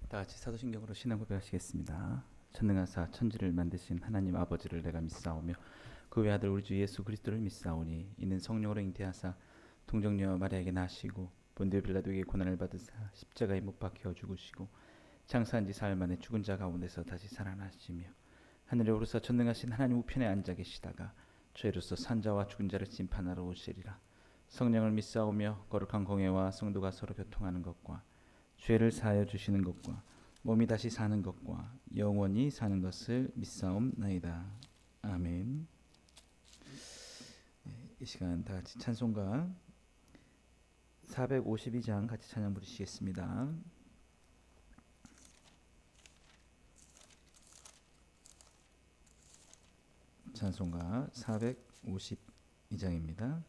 다 같이 사도신경으로 신앙 고백하시겠습니다. 천능하사 천지를 만드신 하나님 아버지를 내가 믿사오며 그 외아들 우리 주 예수 그리스도를 믿사오니 이는 성령으로 잉태하사 동정녀 마리아에게 나시고 본디오 빌라도에게 고난을 받으사 십자가에 못 박혀 죽으시고 장사한 지 사흘 만에 죽은 자 가운데서 다시 살아나시며 하늘에 오르사 전능하신 하나님 우편에 앉아 계시다가 죄로서 산자와 죽은 자를 심판하러 오시리라. 성령을 믿사오며 거룩한 공회와 성도가 서로 교통하는 것과 죄를 사하여 주시는 것과 몸이 다시 사는 것과 영원히 사는 것을 믿사옵나이다. 아멘. 이 시간 다 같이 찬송가 452장 같이 찬양 부르시겠습니다. 찬송가 452장입니다.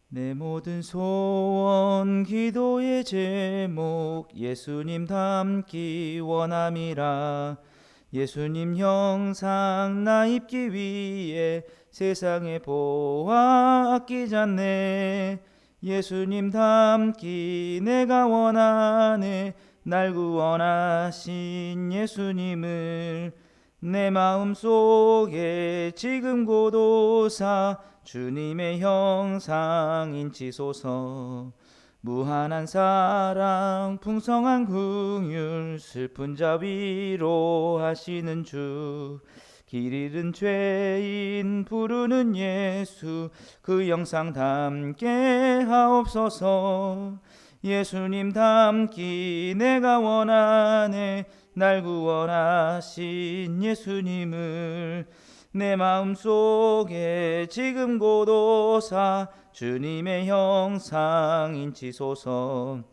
내 모든 소원 기도의 제목 예수님 닮기 원함이라. 예수님 형상 나 입기 위해 세상에 보아 아끼잖네. 예수님 닮기 내가 원하네. 날 구원하신 예수님을 내 마음속에 지금 고도사 주님의 형상 인치소서. 무한한 사랑 풍성한 긍휼 슬픈 자 위로하시는 주. 길 잃은 죄인 부르는 예수 그 영상 담게 하옵소서. 예수님 닮기 내가 원하네. 날 구원하신 예수님을 내 마음속에 지금 고도사 주님의 형상 인치소서.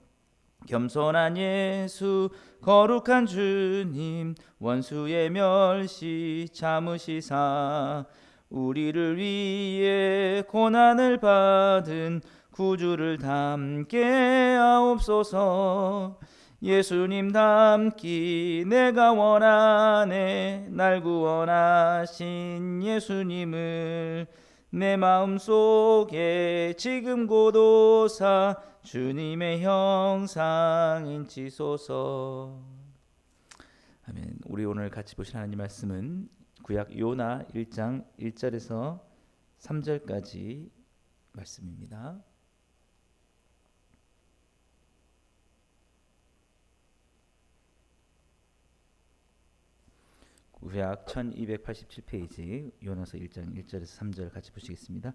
겸손한 예수 거룩한 주님 원수의 멸시 참으시사 우리를 위해 고난을 받은 구주를 닮게 하옵소서. 예수님 닮기 내가 원하네. 날 구원하신 예수님을 내 마음속에 지금 고도사 주님의 형상 인치소서. 아멘. 우리 오늘 같이 보실 하나님 말씀은 구약 요나 1장 1절에서 3절까지 말씀입니다. 구약 1287페이지 요나서 1장 1절에서 3절 같이 보시겠습니다.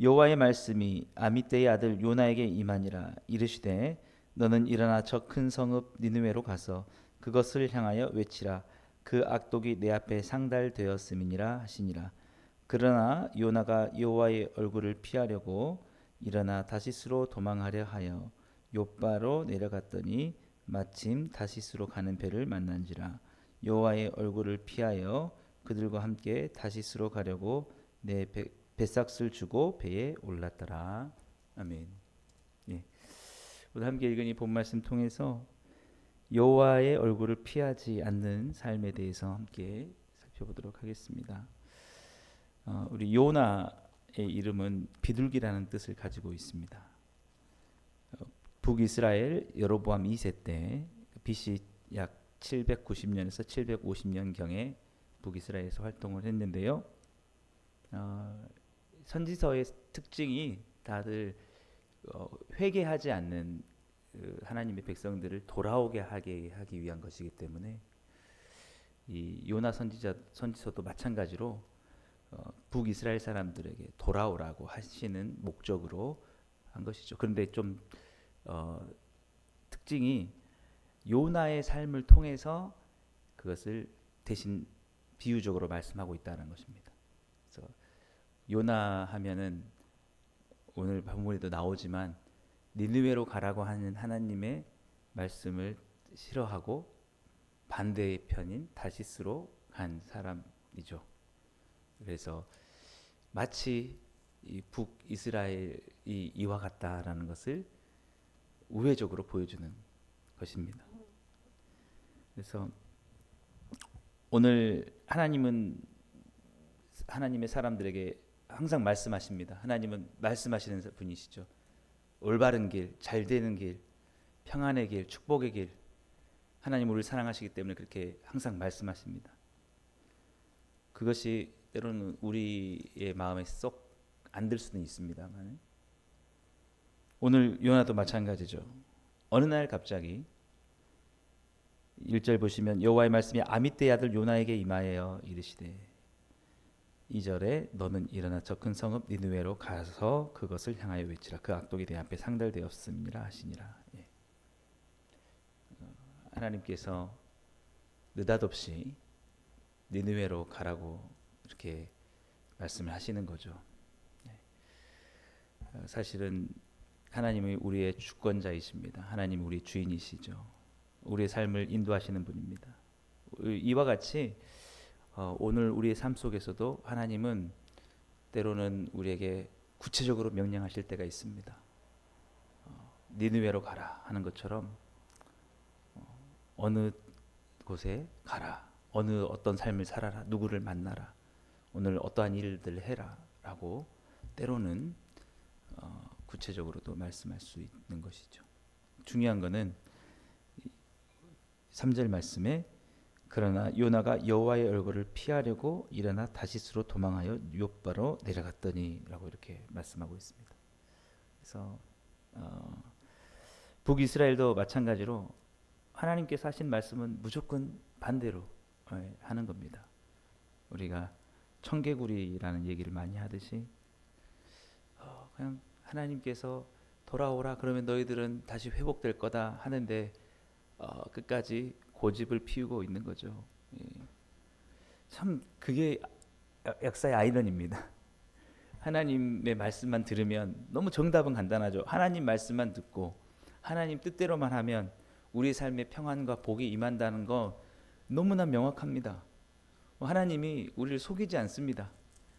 여호와의 말씀이 아미떼의 아들 요나에게 임하니라. 이르시되 너는 일어나 저 큰 성읍 니느웨로 가서 그것을 향하여 외치라. 그 악독이 내 앞에 상달되었음이니라 하시니라. 그러나 요나가 여호와의 얼굴을 피하려고 일어나 다시스로 도망하려 하여 욥바로 내려갔더니 마침 다시스로 가는 배를 만난지라. 여호와의 얼굴을 피하여 그들과 함께 다시스로 가려고 내 뱃삭을 주고 배에 올랐더라. 아멘. 예. 오늘 함께 읽은 이 본 말씀 통해서 여호와의 얼굴을 피하지 않는 삶에 대해서 함께 살펴보도록 하겠습니다. 우리 요나의 이름은 비둘기라는 뜻을 가지고 있습니다. 북이스라엘 여로보암 2세 때 BC 약 790년에서 750년경에 북이스라엘에서 활동을 했는데요. 선지서의 특징이 다들 회개하지 않는 하나님의 백성들을 돌아오게 하기 위한 것이기 때문에 이 요나 선지서도 마찬가지로 북이스라엘 사람들에게 돌아오라고 하시는 목적으로 한 것이죠. 그런데 좀 특징이 요나의 삶을 통해서 그것을 대신 비유적으로 말씀하고 있다는 것입니다. 그래서 요나 하면은 오늘 본문에도 나오지만 니느웨로 가라고 하는 하나님의 말씀을 싫어하고 반대의 편인 다시스로 간 사람이죠. 그래서 마치 이 북이스라엘이 이와 같다라는 것을 우회적으로 보여주는 것입니다. 그래서 오늘 하나님은 하나님의 사람들에게 항상 말씀하십니다. 하나님은 말씀하시는 분이시죠. 올바른 길, 잘 되는 길, 평안의 길, 축복의 길, 하나님 우리를 사랑하시기 때문에 그렇게 항상 말씀하십니다. 그것이 때로는 우리의 마음에 쏙 안 들 수는 있습니다만 오늘 요나도 마찬가지죠. 어느 날 갑자기 1절 보시면 여호와의 말씀이 아미떼의 아들 요나에게 임하여 이르시되 2절에 너는 일어나 저 큰 성읍 니느웨로 가서 그것을 향하여 외치라. 그 악독이 내 앞에 상달되었음이라 하시니라. 예. 하나님께서 느닷없이 니느웨로 가라고 이렇게 말씀을 하시는 거죠. 사실은 하나님이 우리의 주권자이십니다. 하나님이 우리 주인이시죠. 우리의 삶을 인도하시는 분입니다. 이와 같이 오늘 우리의 삶 속에서도 하나님은 때로는 우리에게 구체적으로 명령하실 때가 있습니다. 니느웨로 가라 하는 것처럼 어느 곳에 가라, 어떤 삶을 살아라, 누구를 만나라, 오늘 어떠한 일들을 해라 라고 때로는 구체적으로도 말씀할 수 있는 것이죠. 중요한 것은 3절 말씀에 그러나 요나가 여호와의 얼굴을 피하려고 일어나 다시스로 도망하여 요바로 내려갔더니 라고 이렇게 말씀하고 있습니다. 그래서 북이스라엘도 마찬가지로 하나님께서 하신 말씀은 무조건 반대로 하는 겁니다. 우리가 청개구리라는 얘기를 많이 하듯이 그냥 하나님께서 돌아오라 그러면 너희들은 다시 회복될 거다 하는데 끝까지 고집을 피우고 있는 거죠. 예. 참 그게 역사의 아이러니입니다. 하나님의 말씀만 들으면 너무 정답은 간단하죠. 하나님 말씀만 듣고 하나님 뜻대로만 하면 우리 삶의 평안과 복이 임한다는 거 너무나 명확합니다. 하나님이 우리를 속이지 않습니다.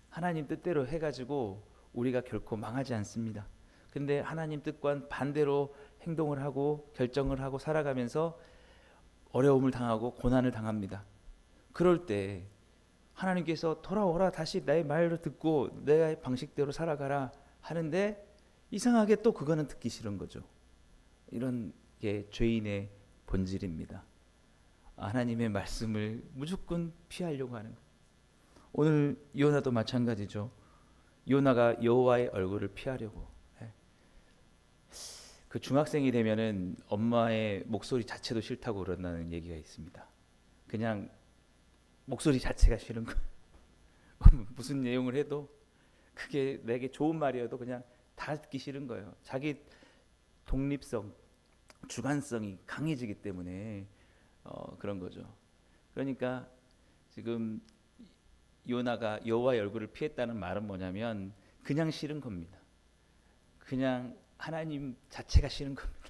하나님 뜻대로 해가지고 우리가 결코 망하지 않습니다. 근데 하나님 뜻과는 반대로 행동을 하고 결정을 하고 살아가면서 어려움을 당하고 고난을 당합니다. 그럴 때 하나님께서 돌아오라, 다시 나의 말을 듣고 내 방식대로 살아가라 하는데 이상하게 또 그거는 듣기 싫은 거죠. 이런 게 죄인의 본질입니다. 하나님의 말씀을 무조건 피하려고 하는 거예요. 오늘 요나도 마찬가지죠. 요나가 여호와의 얼굴을 피하려고. 그 중학생이 되면은 엄마의 목소리 자체도 싫다고 그런다는 얘기가 있습니다. 그냥 목소리 자체가 싫은 거. 무슨 내용을 해도 그게 내게 좋은 말이어도 그냥 다 듣기 싫은 거예요. 자기 독립성, 주관성이 강해지기 때문에 그런 거죠. 그러니까 지금 요나가 여호와의 얼굴을 피했다는 말은 뭐냐면 그냥 싫은 겁니다. 그냥 하나님 자체가 싫은 겁니다.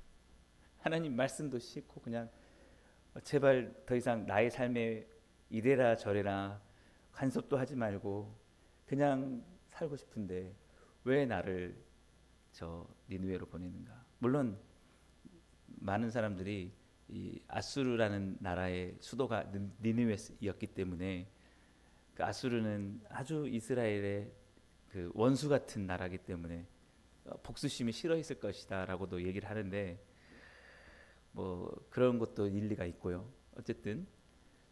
하나님 말씀도 싫고 그냥 제발 더 이상 나의 삶에 이래라 저래라 간섭도 하지 말고 그냥 살고 싶은데 왜 나를 저 니느웨로 보내는가. 물론 많은 사람들이 이 아수르라는 나라의 수도가 니느웨였기 때문에 그 아수르는 아주 이스라엘의 그 원수 같은 나라이기 때문에 복수심이 싫어했을 것이다라고도 얘기를 하는데 뭐 그런 것도 일리가 있고요. 어쨌든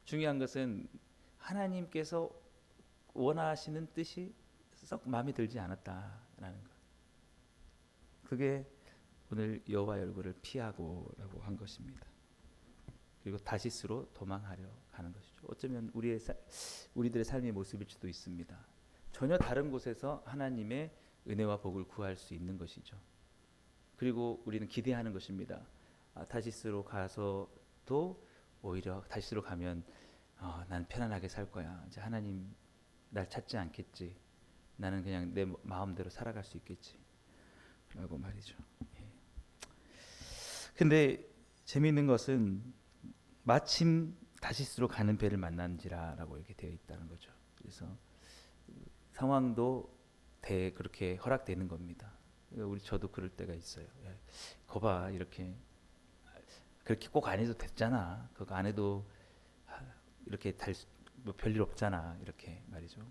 중요한 것은 하나님께서 원하시는 뜻이 썩 마음에 들지 않았다라는 것. 그게 오늘 여호와의 얼굴을 피하고라고 한 것입니다. 그리고 다시스로 도망하려 가는 것이죠. 어쩌면 우리들의 삶의 모습일 수도 있습니다. 전혀 다른 곳에서 하나님의 은혜와 복을 구할 수 있는 것이죠. 그리고 우리는 기대하는 것입니다. 다시스로 가서도 오히려 다시스로 가면 난 편안하게 살 거야. 이제 하나님 날 찾지 않겠지. 나는 그냥 내 마음대로 살아갈 수 있겠지. 라고 말이죠. 근데 재미있는 것은 마침 다시스로 가는 배를 만난지라라고 이렇게 되어 있다는 거죠. 그래서 상황도 그렇게 허락되는 겁니다. 저도 그럴 때가 있어요. 거봐 이렇게 그렇게 꼭 안 해도 됐잖아. 그거 안 해도 이렇게 뭐 별일 없잖아. 이렇게 말이죠.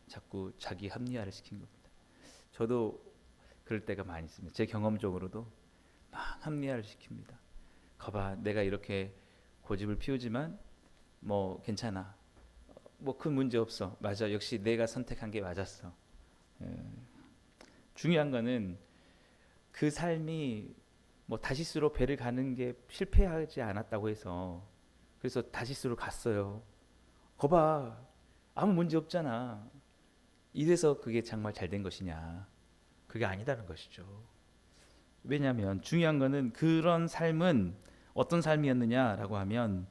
자꾸 자기 합리화를 시킨 겁니다. 저도 그럴 때가 많이 있습니다. 제 경험적으로도 막 합리화를 시킵니다. 거봐 내가 이렇게 고집을 피우지만 뭐 괜찮아. 뭐 큰 문제 없어. 맞아. 역시 내가 선택한 게 맞았어. 예. 중요한 거는 그 삶이 뭐 다시스로 배를 가는 게 실패하지 않았다고 해서 그래서 다시스로 갔어요. 거봐. 아무 문제 없잖아. 이래서 그게 정말 잘 된 것이냐? 그게 아니다는 것이죠. 왜냐하면 중요한 거는 그런 삶은 어떤 삶이었느냐라고 하면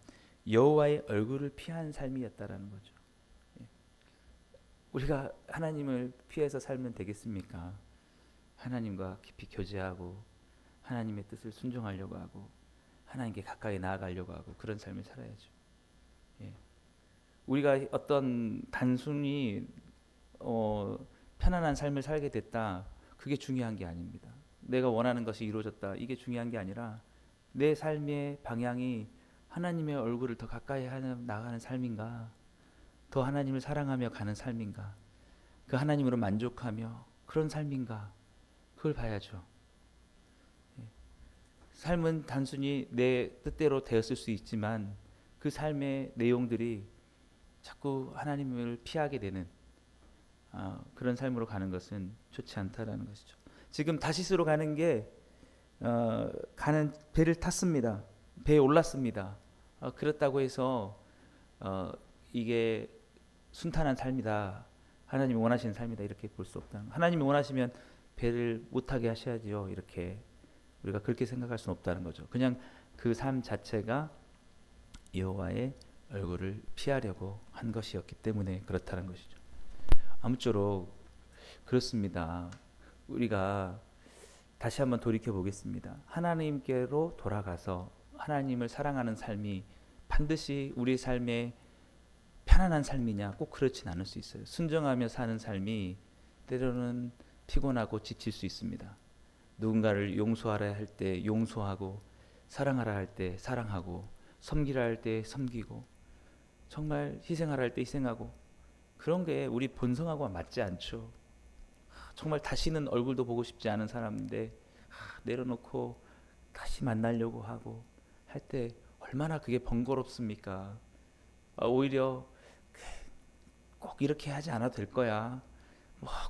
여호와의 얼굴을 피한 삶이었다라는 거죠. 우리가 하나님을 피해서 살면 되겠습니까? 하나님과 깊이 교제하고 하나님의 뜻을 순종하려고 하고 하나님께 가까이 나아가려고 하고 그런 삶을 살아야죠. 예. 우리가 어떤 단순히 편안한 삶을 살게 됐다. 그게 중요한 게 아닙니다. 내가 원하는 것이 이루어졌다. 이게 중요한 게 아니라 내 삶의 방향이 하나님의 얼굴을 더 가까이 나가는 삶인가? 더 하나님을 사랑하며 가는 삶인가? 그 하나님으로 만족하며 그런 삶인가? 그걸 봐야죠. 삶은 단순히 내 뜻대로 되었을 수 있지만 그 삶의 내용들이 자꾸 하나님을 피하게 되는 그런 삶으로 가는 것은 좋지 않다라는 것이죠. 지금 다시스로 가는 게 가는 배를 탔습니다. 배에 올랐습니다. 그렇다고 해서 이게 순탄한 삶이다. 하나님이 원하시는 삶이다. 이렇게 볼 수 없다. 하나님이 원하시면 배를 못 타게 하셔야죠. 이렇게 우리가 그렇게 생각할 수는 없다는 거죠. 그냥 그 삶 자체가 여호와의 얼굴을 피하려고 한 것이었기 때문에 그렇다는 것이죠. 아무쪼록 그렇습니다. 우리가 다시 한번 돌이켜 보겠습니다. 하나님께로 돌아가서 하나님을 사랑하는 삶이 반드시 우리 삶의 편안한 삶이냐? 꼭 그렇진 않을 수 있어요. 순종하며 사는 삶이 때로는 피곤하고 지칠 수 있습니다. 누군가를 용서하라 할 때 용서하고 사랑하라 할 때 사랑하고 섬기라 할 때 섬기고 정말 희생하라 할 때 희생하고 그런 게 우리 본성하고 맞지 않죠. 정말 다시는 얼굴도 보고 싶지 않은 사람인데 내려놓고 다시 만나려고 하고 할 때 얼마나 그게 번거롭습니까? 오히려 꼭 이렇게 하지 않아도 될 거야.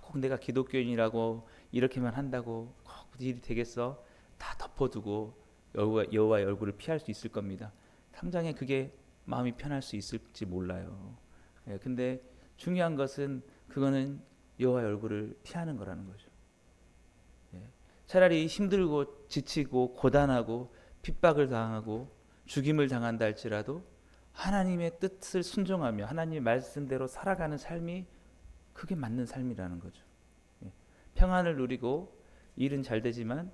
꼭 내가 기독교인이라고 이렇게만 한다고 꼭 일이 되겠어? 다 덮어두고 여호와의 얼굴을 피할 수 있을 겁니다. 당장에 그게 마음이 편할 수 있을지 몰라요. 근데 중요한 것은 그거는 여호와의 얼굴을 피하는 거라는 거죠. 차라리 힘들고 지치고 고단하고 핍박을 당하고 죽임을 당한다 할지라도 하나님의 뜻을 순종하며 하나님의 말씀대로 살아가는 삶이 그게 맞는 삶이라는 거죠. 평안을 누리고 일은 잘 되지만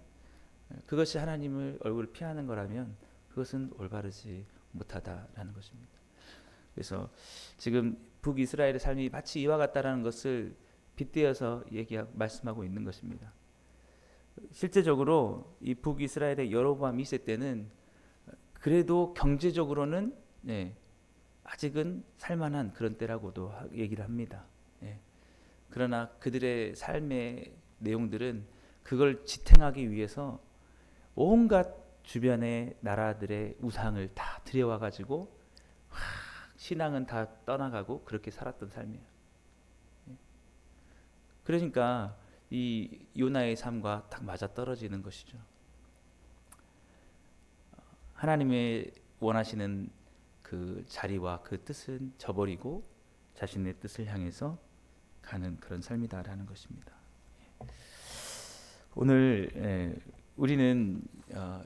그것이 하나님을 얼굴을 피하는 거라면 그것은 올바르지 못하다라는 것입니다. 그래서 지금 북이스라엘의 삶이 마치 이와 같다라는 것을 빗대어서 말씀하고 있는 것입니다. 실제적으로 이 북이스라엘의 여로보암 2세 때는 그래도 경제적으로는 아직은 살만한 그런 때라고도 얘기를 합니다. 그러나 그들의 삶의 내용들은 그걸 지탱하기 위해서 온갖 주변의 나라들의 우상을 다 들여와 가지고 신앙은 다 떠나가고 그렇게 살았던 삶이에요. 그러니까 이 요나의 삶과 딱 맞아 떨어지는 것이죠. 하나님의 원하시는 그 자리와 그 뜻은 저버리고 자신의 뜻을 향해서 가는 그런 삶이다라는 것입니다. 오늘 우리는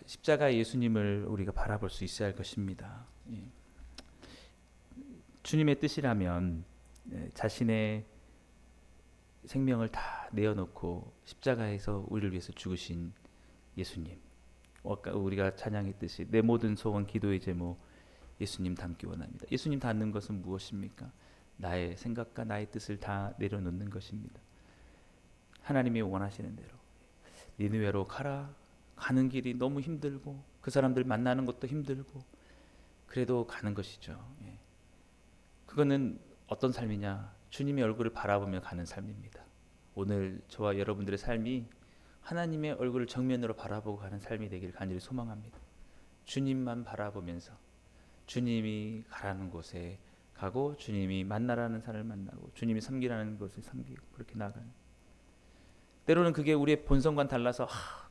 십자가 예수님을 우리가 바라볼 수 있어야 할 것입니다. 주님의 뜻이라면 자신의 생명을 다 내어놓고 십자가에서 우리를 위해서 죽으신 예수님. 우리가 찬양했듯이 내 모든 소원 기도의 제목 예수님 닮기 원합니다. 예수님 닮는 것은 무엇입니까? 나의 생각과 나의 뜻을 다 내려놓는 것입니다. 하나님이 원하시는 대로 니느웨로 가라. 가는 길이 너무 힘들고 그 사람들 만나는 것도 힘들고 그래도 가는 것이죠. 그거는 어떤 삶이냐? 주님의 얼굴을 바라보며 가는 삶입니다. 오늘 저와 여러분들의 삶이 하나님의 얼굴을 정면으로 바라보고 가는 삶이 되기를 간절히 소망합니다. 주님만 바라보면서 주님이 가라는 곳에 가고 주님이 만나라는 사람을 만나고 주님이 섬기라는 곳에 섬기고 그렇게 나가는. 때로는 그게 우리의 본성과는 달라서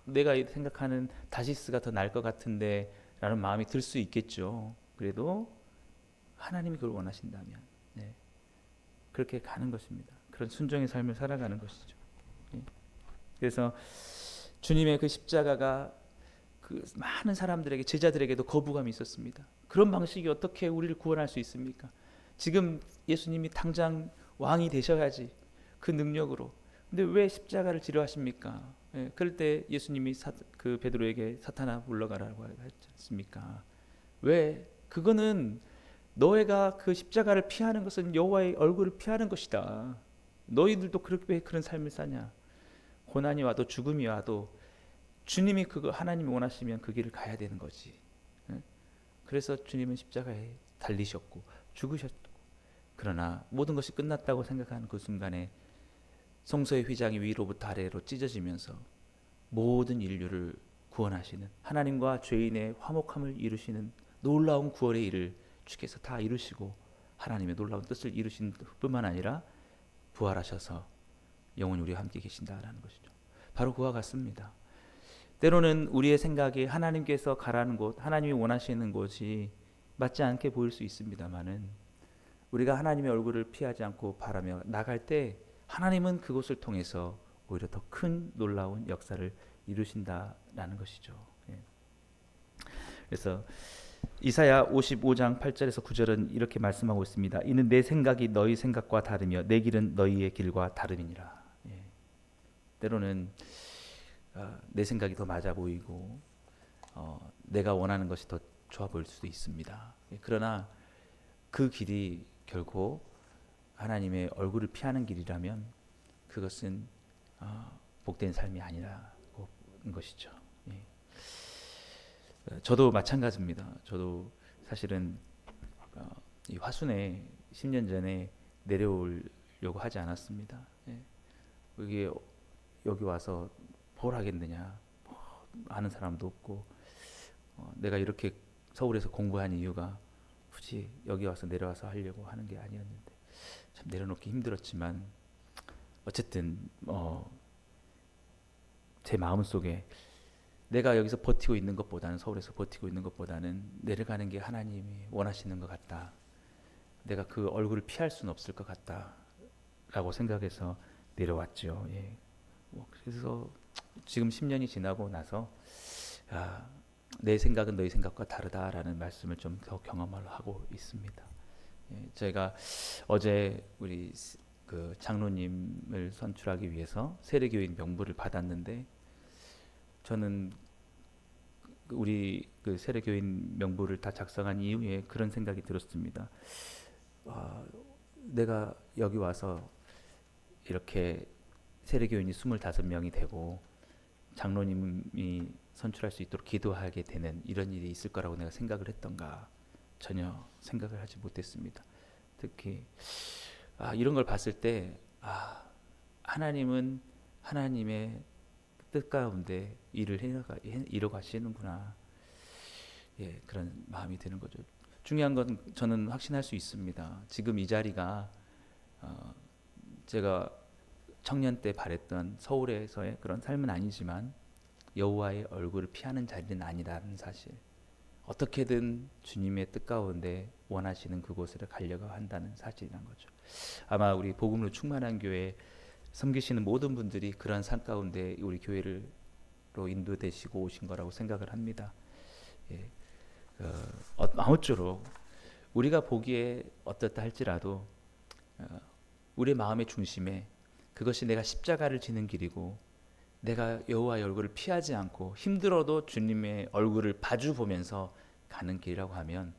내가 생각하는 다시스가 더 나을 것 같은데 라는 마음이 들 수 있겠죠. 그래도 하나님이 그걸 원하신다면 네, 그렇게 가는 것입니다. 그런 순종의 삶을 살아가는 것이죠. 예. 그래서 주님의 그 십자가가 그 많은 사람들에게 제자들에게도 거부감이 있었습니다. 그런 방식이 어떻게 우리를 구원할 수 있습니까? 지금 예수님이 당장 왕이 되셔야지 그 능력으로. 근데 왜 십자가를 지려 하십니까? 예, 그럴 때 예수님이 그 베드로에게 사탄아 물러가라고 했지 않습니까? 왜? 그거는 너희가 그 십자가를 피하는 것은 여호와의 얼굴을 피하는 것이다. 너희들도 그렇게 그런 삶을 사냐? 고난이 와도 죽음이 와도 주님이 그거 하나님이 원하시면 그 길을 가야 되는 거지. 예? 그래서 주님은 십자가에 달리셨고 죽으셨고, 그러나 모든 것이 끝났다고 생각하는 그 순간에 성소의 휘장이 위로부터 아래로 찢어지면서 모든 인류를 구원하시는 하나님과 죄인의 화목함을 이루시는 놀라운 구원의 일을 주께서 다 이루시고 하나님의 놀라운 뜻을 이루신 뿐만 아니라 부활하셔서 영원히 우리와 함께 계신다라는 것이죠. 바로 그와 같습니다. 때로는 우리의 생각이 하나님께서 가라는 곳, 하나님이 원하시는 곳이 맞지 않게 보일 수 있습니다만은 우리가 하나님의 얼굴을 피하지 않고 바라며 나갈 때 하나님은 그곳을 통해서 오히려 더 큰 놀라운 역사를 이루신다라는 것이죠. 예. 그래서 이사야 55장 8절에서 9절은 이렇게 말씀하고 있습니다. 이는 내 생각이 너희 생각과 다르며 내 길은 너희의 길과 다름이니라. 예. 때로는 내 생각이 더 맞아 보이고 내가 원하는 것이 더 좋아 보일 수도 있습니다. 예. 그러나 그 길이 결코 하나님의 얼굴을 피하는 길이라면 그것은 복된 삶이 아니라는 것이죠. 예. 저도 마찬가지입니다. 저도 사실은 이 화순에 10년 전에 내려오려고 하지 않았습니다. 예. 여기 와서 뭘 하겠느냐, 아는 사람도 없고 내가 이렇게 서울에서 공부한 이유가 굳이 여기 와서 내려와서 하려고 하는 게 아니었는데 참 내려놓기 힘들었지만 어쨌든 제 마음속에 내가 여기서 버티고 있는 것보다는, 서울에서 버티고 있는 것보다는 내려가는 게 하나님이 원하시는 것 같다. 내가 그 얼굴을 피할 수는 없을 것 같다라고 생각해서 내려왔죠. 예. 그래서 지금 10년이 지나고 나서 내 생각은 너희 생각과 다르다라는 말씀을 좀 더 경험을 하고 있습니다. 예. 제가 어제 우리 그 장로님을 선출하기 위해서 세례교인 명부를 받았는데 저는 우리 그 세례교인 명부를 다 작성한 이후에 그런 생각이 들었습니다. 내가 여기 와서 이렇게 세례교인이 25명이 되고 장로님이 선출할 수 있도록 기도하게 되는 이런 일이 있을 거라고 내가 생각을 했던가? 전혀 생각을 하지 못했습니다. 특히 이런 걸 봤을 때 하나님은 하나님의 뜻 가운데 일을 이뤄 가시는구나. 예, 그런 마음이 드는 거죠. 중요한 건 저는 확신할 수 있습니다. 지금 이 자리가 제가 청년 때 바랬던 서울에서의 그런 삶은 아니지만 여호와의 얼굴을 피하는 자리는 아니라는 사실. 어떻게든 주님의 뜻 가운데 원하시는 그곳으로 가려고 한다는 사실이란 거죠. 아마 우리 복음으로 충만한 교회 섬기시는 모든 분들이 그런 삶 가운데 우리 교회로 인도되시고 오신 거라고 생각을 합니다. 예. 아무쪼록 우리가 보기에 어떻다 할지라도 우리의 마음의 중심에 그것이 내가 십자가를 지는 길이고 내가 여호와의 얼굴을 피하지 않고 힘들어도 주님의 얼굴을 마주 보면서 가는 길이라고 하면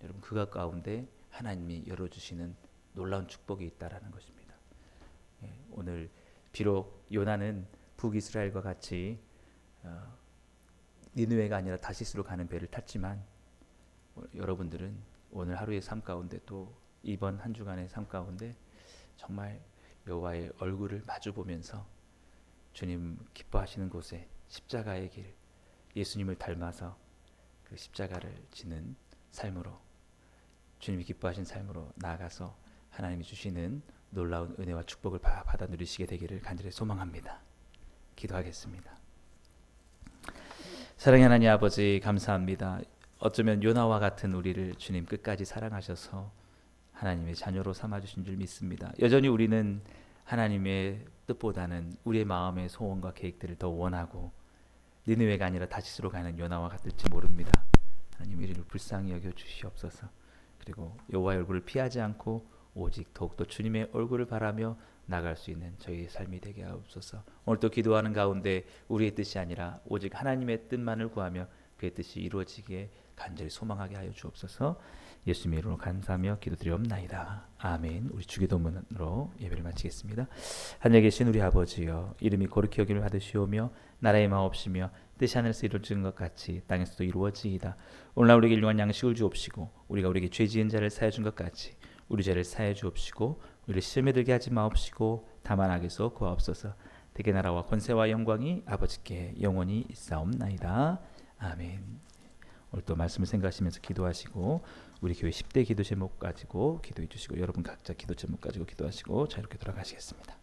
여러분 그것 가운데 하나님이 열어주시는 놀라운 축복이 있다라는 것입니다. 예, 오늘 비록 요나는 북이스라엘과 같이 니느웨가 아니라 다시스로 가는 배를 탔지만 여러분들은 오늘 하루의 삶 가운데 또 이번 한 주간의 삶 가운데 정말 여호와의 얼굴을 마주 보면서 주님 기뻐하시는 곳에 십자가의 길, 예수님을 닮아서 그 십자가를 지는 삶으로 주님이 기뻐하신 삶으로 나아가서 하나님이 주시는 놀라운 은혜와 축복을 받아 누리시게 되기를 간절히 소망합니다. 기도하겠습니다. 사랑의 하나님 아버지, 감사합니다. 어쩌면 요나와 같은 우리를 주님 끝까지 사랑하셔서 하나님의 자녀로 삼아주신 줄 믿습니다. 여전히 우리는 하나님의 뜻보다는 우리의 마음의 소원과 계획들을 더 원하고 니느웨가 아니라 다시스로 가는 요나와 같을지 모릅니다. 하나님 우리를 불쌍히 여겨 주시옵소서. 그리고 여호와의 얼굴을 피하지 않고 오직 더욱더 주님의 얼굴을 바라며 나갈 수 있는 저희의 삶이 되게 하옵소서. 오늘도 기도하는 가운데 우리의 뜻이 아니라 오직 하나님의 뜻만을 구하며 그의 뜻이 이루어지기에 간절히 소망하게 하여 주옵소서. 예수님의 이름으로 감사하며 기도드리옵나이다. 아멘. 우리 주기도문으로 예배를 마치겠습니다. 하늘에 계신 우리 아버지여, 이름이 거룩히 여김을 받으시오며 나라의 마옵시며 뜻이 하늘에서 이루어지는 것 같이 땅에서도 이루어지이다. 오늘날 우리에게 일용할 양식을 주옵시고 우리가 우리에게 죄 지은 자를 사하여 준 것 같이 우리 죄를 사하여 주옵시고 우리를 시험에 들게 하지 마옵시고 다만 악에서 구하옵소서. 대개 나라와 권세와 영광이 아버지께 영원히 있사옵나이다. 아멘. 오늘 또 말씀을 생각하시면서 기도하시고 우리 교회 10대 기도 제목 가지고 기도해 주시고 여러분 각자 기도 제목 가지고 기도하시고 자유롭게 돌아가시겠습니다.